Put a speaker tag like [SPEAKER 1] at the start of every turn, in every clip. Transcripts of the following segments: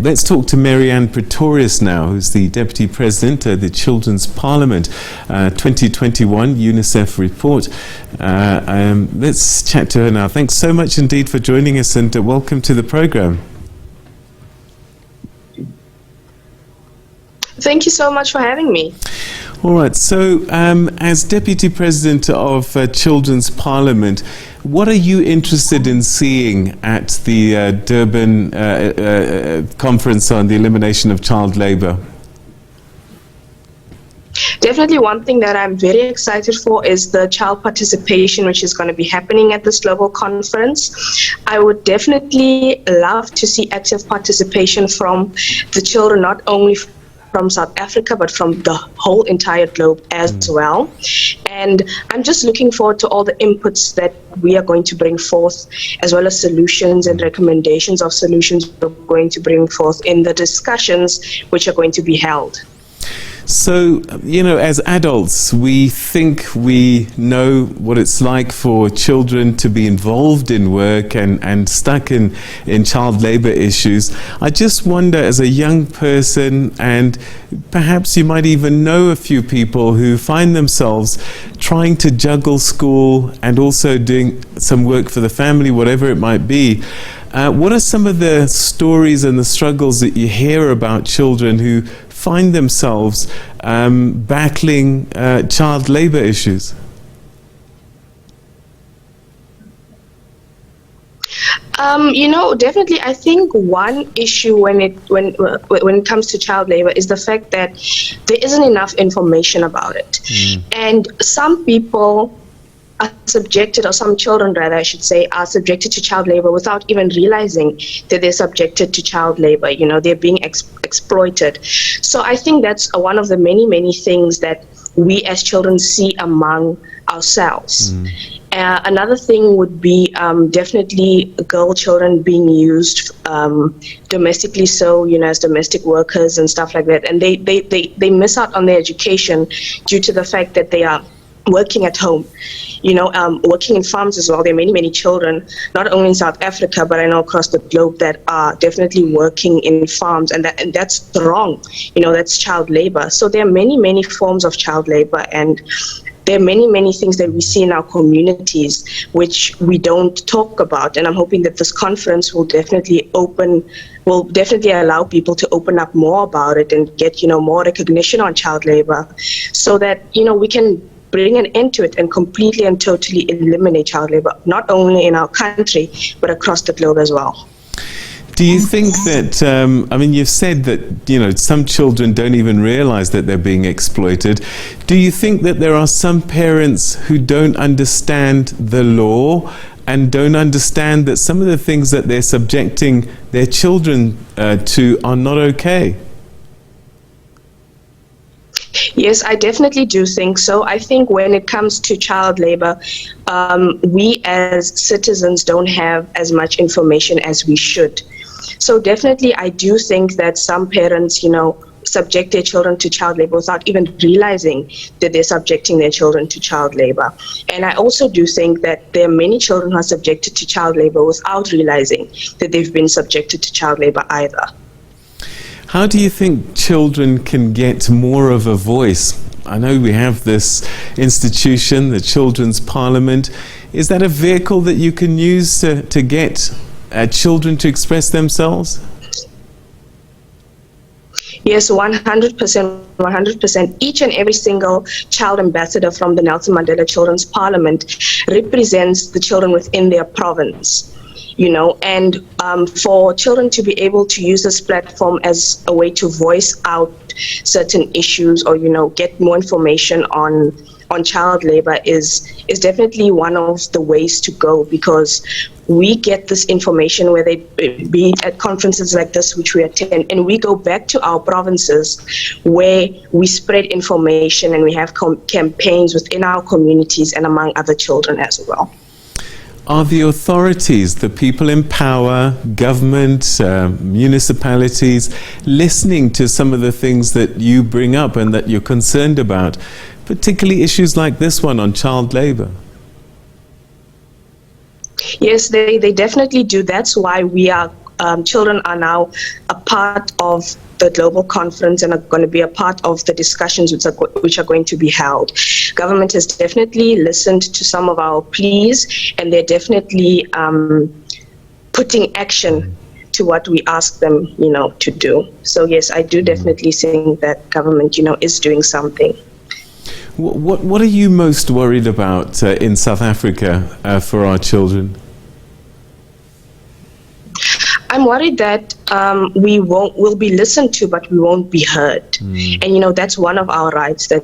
[SPEAKER 1] Let's talk to Anne Pretorius now, who's the Deputy President of the Children's Parliament 2021 UNICEF report. Let's chat to her now. Thanks so much indeed for joining us, and welcome to the programme.
[SPEAKER 2] Thank you so much for having me.
[SPEAKER 1] All right, so as Deputy President of Children's Parliament, what are you interested in seeing at the Durban conference on the elimination of child labour?
[SPEAKER 2] Definitely one thing that I'm very excited for is the child participation, which is going to be happening at this global conference. I would definitely love to see active participation from the children, not only from South Africa, but from the whole entire globe as well. And I'm just looking forward to all the inputs that we are going to bring forth, as well as solutions and recommendations of solutions we're going to bring forth in the discussions which are going to be held.
[SPEAKER 1] So, you know, as adults, we think we know what it's like for children to be involved in work and stuck in child labour issues. I just wonder, as a young person, and perhaps you might even know a few people who find themselves trying to juggle school and also doing some work for the family, whatever it might be. What are some of the stories and the struggles that you hear about children who find themselves battling child labour issues?
[SPEAKER 2] You know, definitely, I think one issue when it comes to child labour is the fact that there isn't enough information about it, and some people are subjected, or some children rather I should say, are subjected to child labour without even realizing that they're subjected to child labour. You know, they're being exploited. So I think that's one of the many things that we as children see among ourselves. Another thing would be definitely girl children being used domestically, so, you know, as domestic workers and stuff like that, and they miss out on their education due to the fact that they are working at home, you know, working in farms as well. There are many children, not only in South Africa, but I know across the globe, that are definitely working in farms, and that's wrong. You know, that's child labor. So there are many forms of child labor, and there are many things that we see in our communities which we don't talk about. And I'm hoping that this conference will definitely allow people to open up more about it and get, you know, more recognition on child labor, so that, you know, we can bring an end to it and completely and totally eliminate child labour, not only in our country, but across the globe as well.
[SPEAKER 1] Do you think that, I mean, you've said that, you know, some children don't even realise that they're being exploited. Do you think that there are some parents who don't understand the law and don't understand that some of the things that they're subjecting their children to are not okay?
[SPEAKER 2] Yes, I definitely do think so. I think when it comes to child labor, we as citizens don't have as much information as we should. So definitely, I do think that some parents, you know, subject their children to child labor without even realizing that they're subjecting their children to child labor. And I also do think that there are many children who are subjected to child labor without realizing that they've been subjected to child labor either.
[SPEAKER 1] How do you think children can get more of a voice? I know we have this institution, the Children's Parliament. Is that a vehicle that you can use to get children to express themselves?
[SPEAKER 2] Yes, 100%. Each and every single child ambassador from the Nelson Mandela Children's Parliament represents the children within their province. You know, and for children to be able to use this platform as a way to voice out certain issues, or, you know, get more information on child labor is definitely one of the ways to go, because we get this information where they be at conferences like this, which we attend, and we go back to our provinces where we spread information, and we have campaigns within our communities and among other children as well.
[SPEAKER 1] Are the authorities, the people in power, government, municipalities, listening to some of the things that you bring up and that you're concerned about, particularly issues like this one on child labour?
[SPEAKER 2] Yes, they definitely do. That's why we are children are now a part of the global conference and are going to be a part of the discussions which are going to be held. Government has definitely listened to some of our pleas, and they're definitely putting action to what we ask them, to do. So yes, I do definitely think that government, is doing something.
[SPEAKER 1] What are you most worried about in South Africa for our children?
[SPEAKER 2] I'm worried that we'll be listened to, but we won't be heard. And, that's one of our rights, that,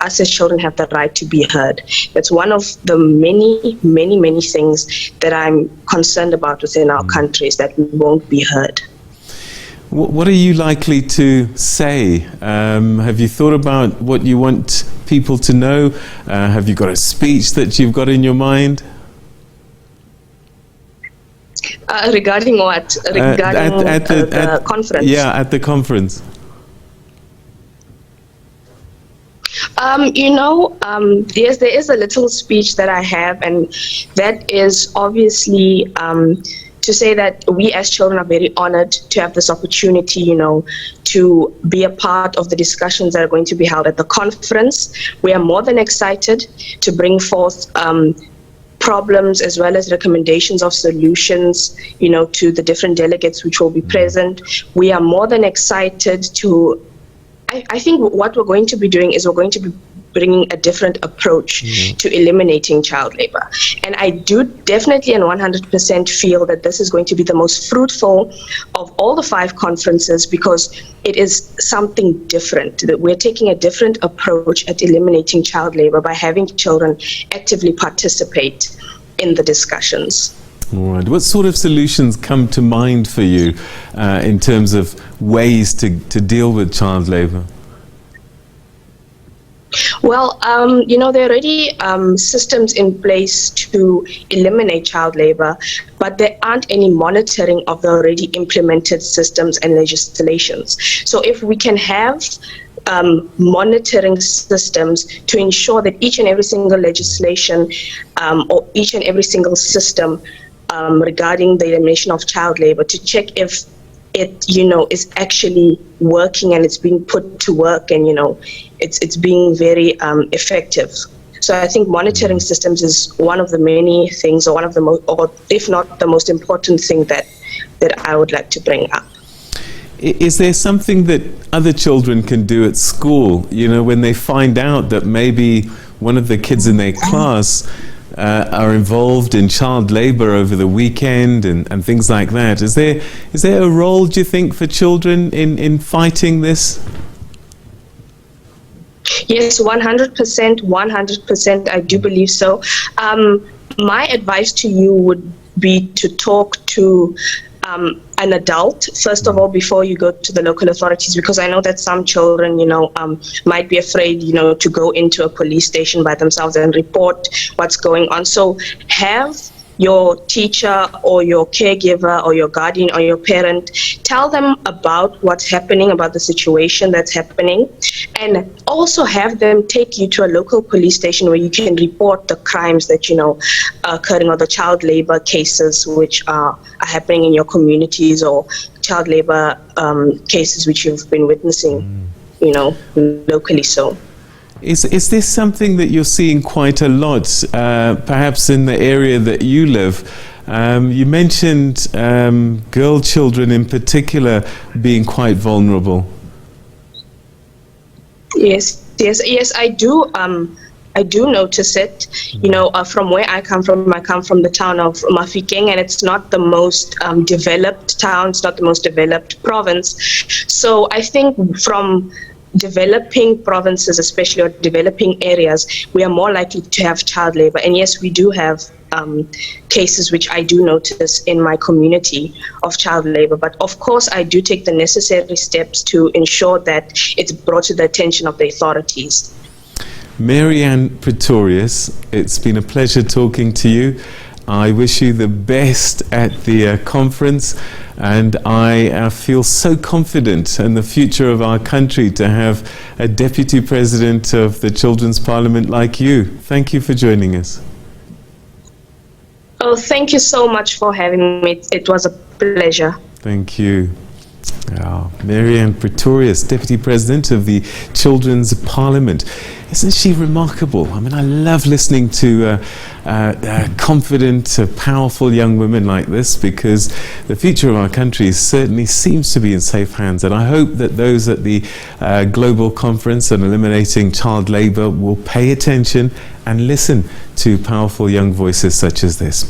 [SPEAKER 2] us as children have the right to be heard. That's one of the many, many, many things that I'm concerned about within our country, is that we won't be heard.
[SPEAKER 1] What are you likely to say? Have you thought about what you want people to know? Have you got a speech that you've got in your mind?
[SPEAKER 2] Regarding what? Regarding the conference?
[SPEAKER 1] Yeah, at the conference.
[SPEAKER 2] Yes, there is a little speech that I have, and that is obviously to say that we as children are very honored to have this opportunity, to be a part of the discussions that are going to be held at the conference. We are more than excited to bring forth problems as well as recommendations of solutions, to the different delegates which will be present. We are more than excited to, I think what we're going to be doing is we're going to be bringing a different approach to eliminating child labor. And I do definitely and 100% feel that this is going to be the most fruitful of all the 5 conferences, because it is something different. That we're taking a different approach at eliminating child labor by having children actively participate in the discussions.
[SPEAKER 1] All right. What sort of solutions come to mind for you in terms of ways to deal with child labor?
[SPEAKER 2] Well, there are already systems in place to eliminate child labor, but there aren't any monitoring of the already implemented systems and legislations. So if we can have monitoring systems to ensure that each and every single legislation or each and every single system regarding the elimination of child labor, to check if it, is actually working and it's being put to work, and, it's being very effective. So I think monitoring systems is one of the many things, or one of the most, or if not the most important thing that I would like to bring up.
[SPEAKER 1] Is there something that other children can do at school, when they find out that maybe one of the kids in their class are involved in child labor over the weekend and things like that? Is there a role, do you think, for children in fighting this?
[SPEAKER 2] Yes, 100%, I do believe so. My advice to you would be to talk to an adult, first of all, before you go to the local authorities, because I know that some children, might be afraid, to go into a police station by themselves and report what's going on. So have your teacher or your caregiver or your guardian or your parent tell them about what's happening, about the situation that's happening, and also have them take you to a local police station where you can report the crimes that are occurring, or the child labor cases which are happening in your communities, or child labor cases which you've been witnessing locally. So
[SPEAKER 1] Is this something that you're seeing quite a lot, perhaps in the area that you live? You mentioned girl children in particular being quite vulnerable.
[SPEAKER 2] Yes, I do. I do notice it. From where I come from the town of Mafikeng, and it's not the most developed town, it's not the most developed province. So I think from developing provinces, especially, or developing areas, we are more likely to have child labor. And yes, we do have cases which I do notice in my community of child labor. But of course, I do take the necessary steps to ensure that it's brought to the attention of the authorities.
[SPEAKER 1] Anne Pretorius, it's been a pleasure talking to you. I wish you the best at the conference, and I feel so confident in the future of our country to have a Deputy President of the Children's Parliament like you. Thank you for joining us.
[SPEAKER 2] Oh, thank you so much for having me. It was a pleasure.
[SPEAKER 1] Thank you. Anne Pretorius, Deputy President of the Children's Parliament. Isn't she remarkable? I mean, I love listening to confident, powerful young women like this, because the future of our country certainly seems to be in safe hands. And I hope that those at the Global Conference on Eliminating Child Labour will pay attention and listen to powerful young voices such as this.